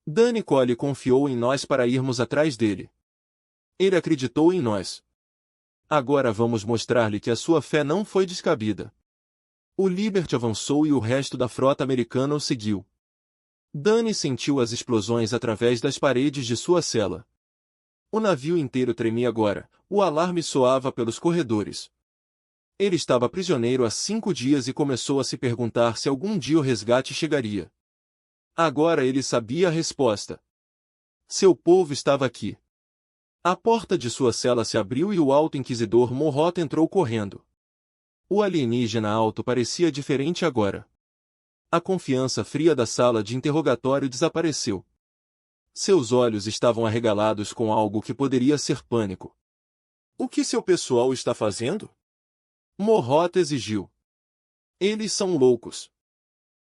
Danny Cole confiou em nós para irmos atrás dele. Ele acreditou em nós. Agora vamos mostrar-lhe que a sua fé não foi descabida. O Liberty avançou e o resto da frota americana o seguiu. Danny sentiu as explosões através das paredes de sua cela. O navio inteiro tremia agora, o alarme soava pelos corredores. Ele estava prisioneiro há 5 dias e começou a se perguntar se algum dia o resgate chegaria. Agora ele sabia a resposta. Seu povo estava aqui. A porta de sua cela se abriu e o alto inquisidor Morrot entrou correndo. O alienígena alto parecia diferente agora. A confiança fria da sala de interrogatório desapareceu. Seus olhos estavam arregalados com algo que poderia ser pânico. O que seu pessoal está fazendo? Morrot exigiu. Eles são loucos.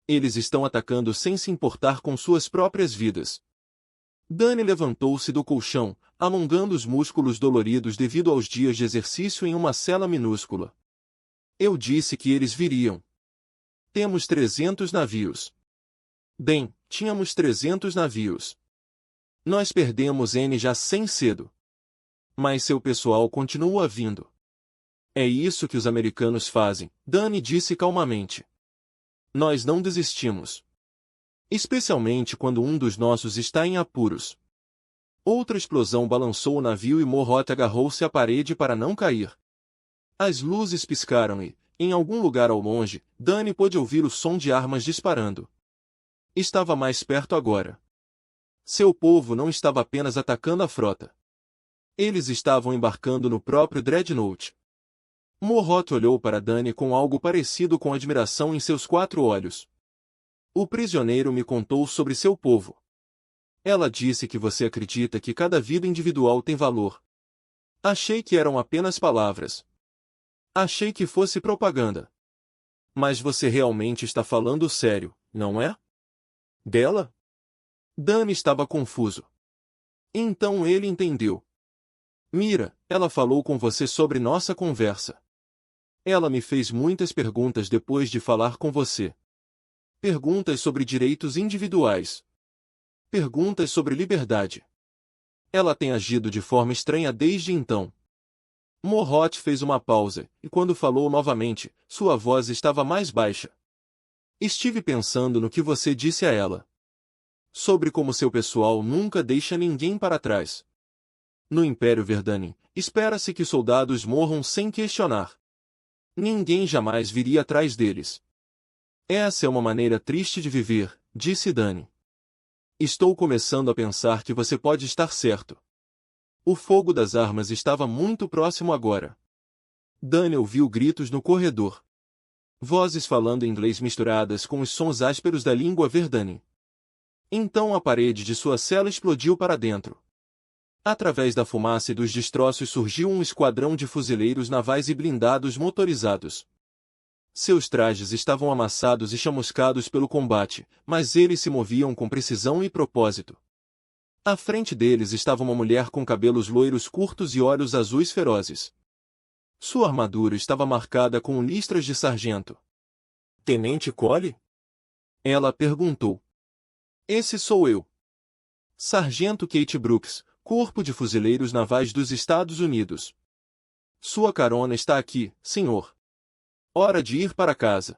Eles estão atacando sem se importar com suas próprias vidas. Danny levantou-se do colchão, alongando os músculos doloridos devido aos dias de exercício em uma cela minúscula. Eu disse que eles viriam. Temos 300 navios. Bem, tínhamos 300 navios. Nós perdemos N já sem cedo. Mas seu pessoal continua vindo. É isso que os americanos fazem, Danny disse calmamente. Nós não desistimos. Especialmente quando um dos nossos está em apuros. Outra explosão balançou o navio e Morrot agarrou-se à parede para não cair. As luzes piscaram e, em algum lugar ao longe, Danny pôde ouvir o som de armas disparando. Estava mais perto agora. Seu povo não estava apenas atacando a frota. Eles estavam embarcando no próprio Dreadnought. Morrot olhou para Danny com algo parecido com admiração em seus 4 olhos. O prisioneiro me contou sobre seu povo. Ela disse que você acredita que cada vida individual tem valor. Achei que eram apenas palavras. Achei que fosse propaganda. Mas você realmente está falando sério, não é? Dela? Danny estava confuso. Então ele entendeu. Mira, ela falou com você sobre nossa conversa. Ela me fez muitas perguntas depois de falar com você. Perguntas sobre direitos individuais. Perguntas sobre liberdade. Ela tem agido de forma estranha desde então. Morrot fez uma pausa, e quando falou novamente, sua voz estava mais baixa. Estive pensando no que você disse a ela. Sobre como seu pessoal nunca deixa ninguém para trás. No Império Verdani, espera-se que soldados morram sem questionar. Ninguém jamais viria atrás deles. Essa é uma maneira triste de viver, disse Danny. Estou começando a pensar que você pode estar certo. O fogo das armas estava muito próximo agora. Danny ouviu gritos no corredor. Vozes falando inglês misturadas com os sons ásperos da língua Verdani. Então a parede de sua cela explodiu para dentro. Através da fumaça e dos destroços surgiu um esquadrão de fuzileiros navais e blindados motorizados. Seus trajes estavam amassados e chamuscados pelo combate, mas eles se moviam com precisão e propósito. À frente deles estava uma mulher com cabelos loiros curtos e olhos azuis ferozes. Sua armadura estava marcada com listras de sargento. Tenente Cole? Ela perguntou. Esse sou eu. Sargento Kate Brooks, Corpo de Fuzileiros Navais dos Estados Unidos. Sua carona está aqui, senhor. Hora de ir para casa.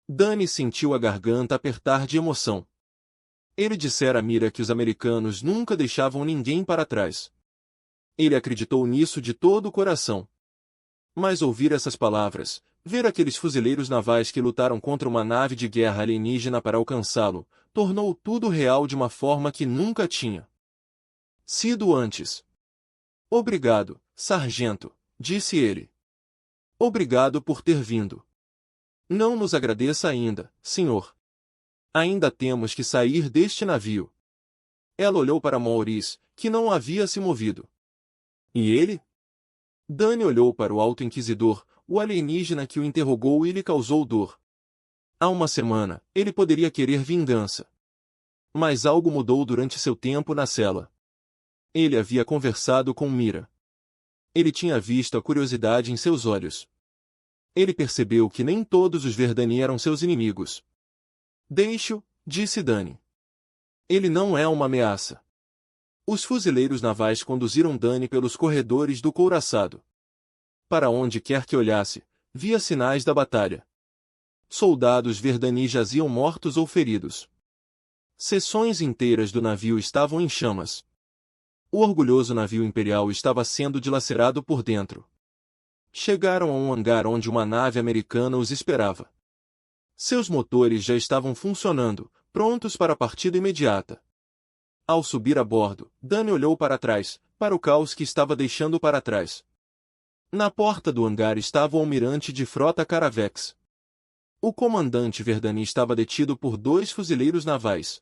Danny sentiu a garganta apertar de emoção. Ele dissera a Mira que os americanos nunca deixavam ninguém para trás. Ele acreditou nisso de todo o coração. Mas ouvir essas palavras, ver aqueles fuzileiros navais que lutaram contra uma nave de guerra alienígena para alcançá-lo, tornou tudo real de uma forma que nunca tinha sido antes. Obrigado, sargento, disse ele. Obrigado por ter vindo. Não nos agradeça ainda, senhor. Ainda temos que sair deste navio. Ela olhou para Maurice, que não havia se movido. E ele? Danny olhou para o Alto Inquisidor, o alienígena que o interrogou e lhe causou dor. Há uma semana, ele poderia querer vingança. Mas algo mudou durante seu tempo na cela. Ele havia conversado com Mira. Ele tinha visto a curiosidade em seus olhos. Ele percebeu que nem todos os Verdani eram seus inimigos. Deixe-o, disse Dani. Ele não é uma ameaça. Os fuzileiros navais conduziram Dani pelos corredores do couraçado. Para onde quer que olhasse, via sinais da batalha. Soldados Verdani jaziam mortos ou feridos. Seções inteiras do navio estavam em chamas. O orgulhoso navio imperial estava sendo dilacerado por dentro. Chegaram a um hangar onde uma nave americana os esperava. Seus motores já estavam funcionando, prontos para a partida imediata. Ao subir a bordo, Dani olhou para trás, para o caos que estava deixando para trás. Na porta do hangar estava o almirante de frota Caravex. O comandante Verdani estava detido por 2 fuzileiros navais.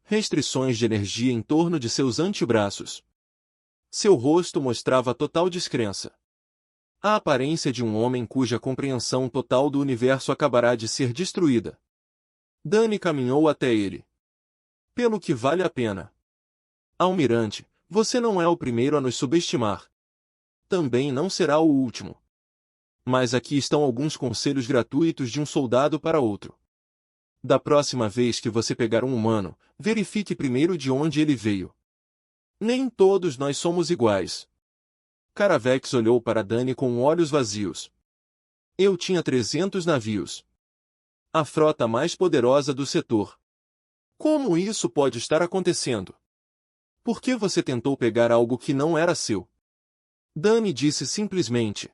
Restrições de energia em torno de seus antebraços. Seu rosto mostrava total descrença. A aparência de um homem cuja compreensão total do universo acabará de ser destruída. Dani caminhou até ele. Pelo que vale a pena. Almirante, você não é o primeiro a nos subestimar. Também não será o último. Mas aqui estão alguns conselhos gratuitos de um soldado para outro. Da próxima vez que você pegar um humano, verifique primeiro de onde ele veio. Nem todos nós somos iguais. Caravex olhou para Dani com olhos vazios. Eu tinha 300 navios. A frota mais poderosa do setor. Como isso pode estar acontecendo? Por que você tentou pegar algo que não era seu? Dani disse simplesmente.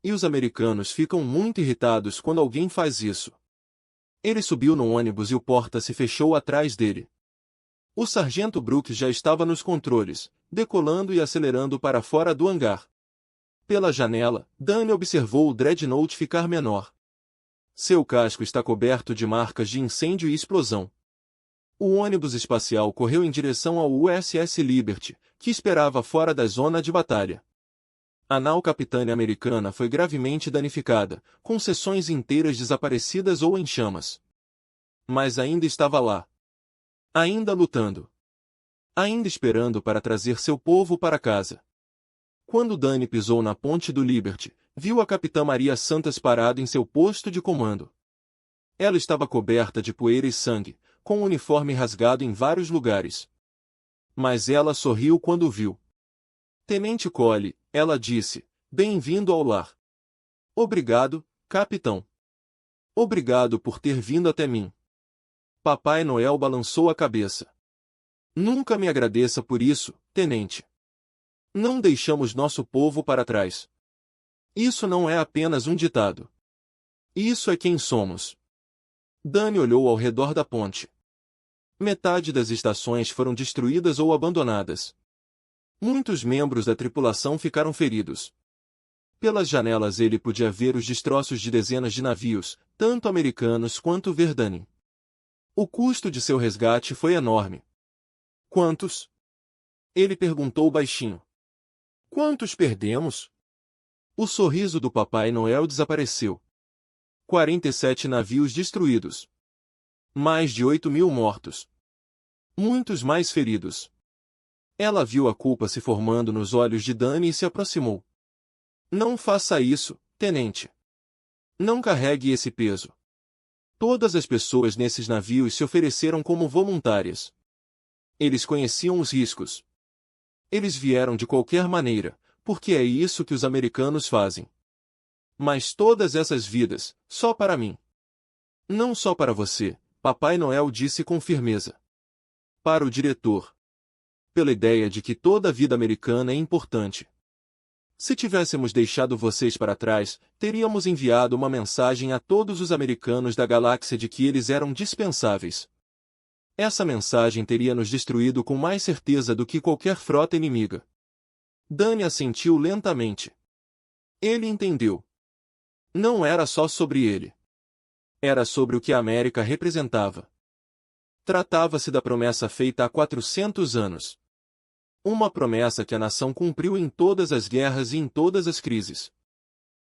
E os americanos ficam muito irritados quando alguém faz isso. Ele subiu no ônibus e o porta se fechou atrás dele. O sargento Brooks já estava nos controles, decolando e acelerando para fora do hangar. Pela janela, Dani observou o Dreadnought ficar menor. Seu casco está coberto de marcas de incêndio e explosão. O ônibus espacial correu em direção ao USS Liberty, que esperava fora da zona de batalha. A nau capitânia americana foi gravemente danificada, com seções inteiras desaparecidas ou em chamas. Mas ainda estava lá. Ainda lutando. Ainda esperando para trazer seu povo para casa. Quando Dani pisou na ponte do Liberty, viu a capitã Maria Santos parada em seu posto de comando. Ela estava coberta de poeira e sangue, com o uniforme rasgado em vários lugares. Mas ela sorriu quando o viu. Tenente Cole, ela disse, bem-vindo ao lar. Obrigado, capitão. Obrigado por ter vindo até mim. Papai Noel balançou a cabeça. Nunca me agradeça por isso, tenente. Não deixamos nosso povo para trás. Isso não é apenas um ditado. Isso é quem somos. Dani olhou ao redor da ponte. Metade das estações foram destruídas ou abandonadas. Muitos membros da tripulação ficaram feridos. Pelas janelas ele podia ver os destroços de dezenas de navios, tanto americanos quanto Verdani. O custo de seu resgate foi enorme. Quantos? Ele perguntou baixinho. Quantos perdemos? O sorriso do Papai Noel desapareceu. 47 navios destruídos. Mais de 8.000 mortos. Muitos mais feridos. Ela viu a culpa se formando nos olhos de Dani e se aproximou. Não faça isso, tenente. Não carregue esse peso. Todas as pessoas nesses navios se ofereceram como voluntárias. Eles conheciam os riscos. Eles vieram de qualquer maneira, porque é isso que os americanos fazem. Mas todas essas vidas, só para mim. Não só para você, Papai Noel disse com firmeza. Para o diretor. Pela ideia de que toda a vida americana é importante. Se tivéssemos deixado vocês para trás, teríamos enviado uma mensagem a todos os americanos da galáxia de que eles eram dispensáveis. Essa mensagem teria nos destruído com mais certeza do que qualquer frota inimiga. Dani assentiu lentamente. Ele entendeu. Não era só sobre ele. Era sobre o que a América representava. Tratava-se da promessa feita há 400 anos. Uma promessa que a nação cumpriu em todas as guerras e em todas as crises.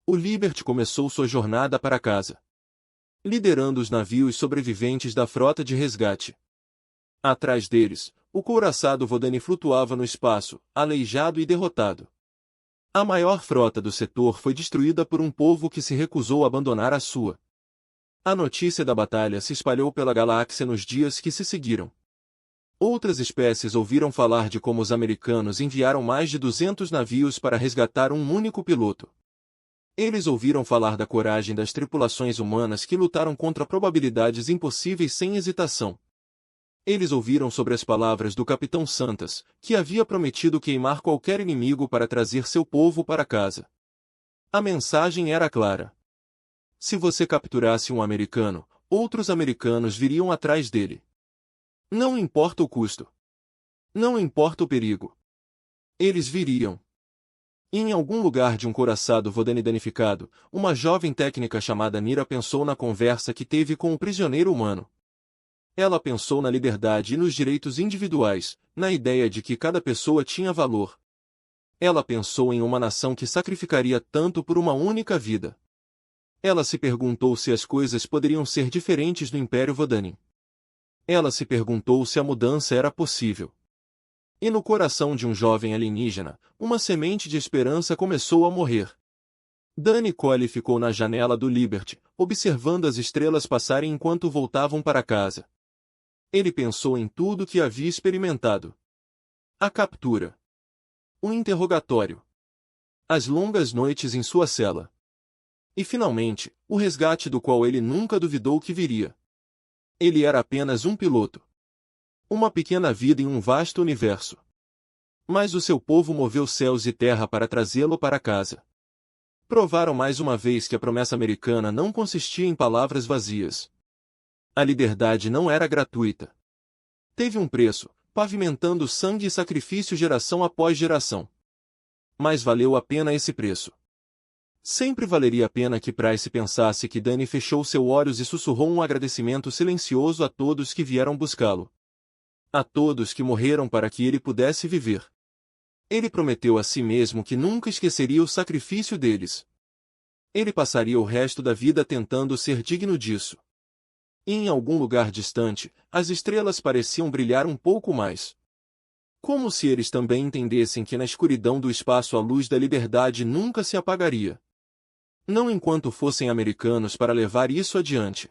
O Liberty começou sua jornada para casa. Liderando os navios sobreviventes da frota de resgate. Atrás deles, o couraçado Vodani flutuava no espaço, aleijado e derrotado. A maior frota do setor foi destruída por um povo que se recusou a abandonar a sua. A notícia da batalha se espalhou pela galáxia nos dias que se seguiram. Outras espécies ouviram falar de como os americanos enviaram mais de 200 navios para resgatar um único piloto. Eles ouviram falar da coragem das tripulações humanas que lutaram contra probabilidades impossíveis sem hesitação. Eles ouviram sobre as palavras do Capitão Santas, que havia prometido queimar qualquer inimigo para trazer seu povo para casa. A mensagem era clara. Se você capturasse um americano, outros americanos viriam atrás dele. Não importa o custo. Não importa o perigo. Eles viriam. E em algum lugar de um coraçado Vodani danificado, uma jovem técnica chamada Mira pensou na conversa que teve com o prisioneiro humano. Ela pensou na liberdade e nos direitos individuais, na ideia de que cada pessoa tinha valor. Ela pensou em uma nação que sacrificaria tanto por uma única vida. Ela se perguntou se as coisas poderiam ser diferentes no Império Vodani. Ela se perguntou se a mudança era possível. E no coração de um jovem alienígena, uma semente de esperança começou a morrer. Danny Cole ficou na janela do Liberty, observando as estrelas passarem enquanto voltavam para casa. Ele pensou em tudo que havia experimentado. A captura. O interrogatório. As longas noites em sua cela. E finalmente, o resgate do qual ele nunca duvidou que viria. Ele era apenas um piloto. Uma pequena vida em um vasto universo. Mas o seu povo moveu céus e terra para trazê-lo para casa. Provaram mais uma vez que a promessa americana não consistia em palavras vazias. A liberdade não era gratuita. Teve um preço, pavimentando sangue e sacrifício geração após geração. Mas valeu a pena esse preço. Sempre valeria a pena que Price pensasse que Danny fechou seus olhos e sussurrou um agradecimento silencioso a todos que vieram buscá-lo. A todos que morreram para que ele pudesse viver. Ele prometeu a si mesmo que nunca esqueceria o sacrifício deles. Ele passaria o resto da vida tentando ser digno disso. E em algum lugar distante, as estrelas pareciam brilhar um pouco mais. Como se eles também entendessem que na escuridão do espaço a luz da liberdade nunca se apagaria. Não enquanto fossem americanos para levar isso adiante.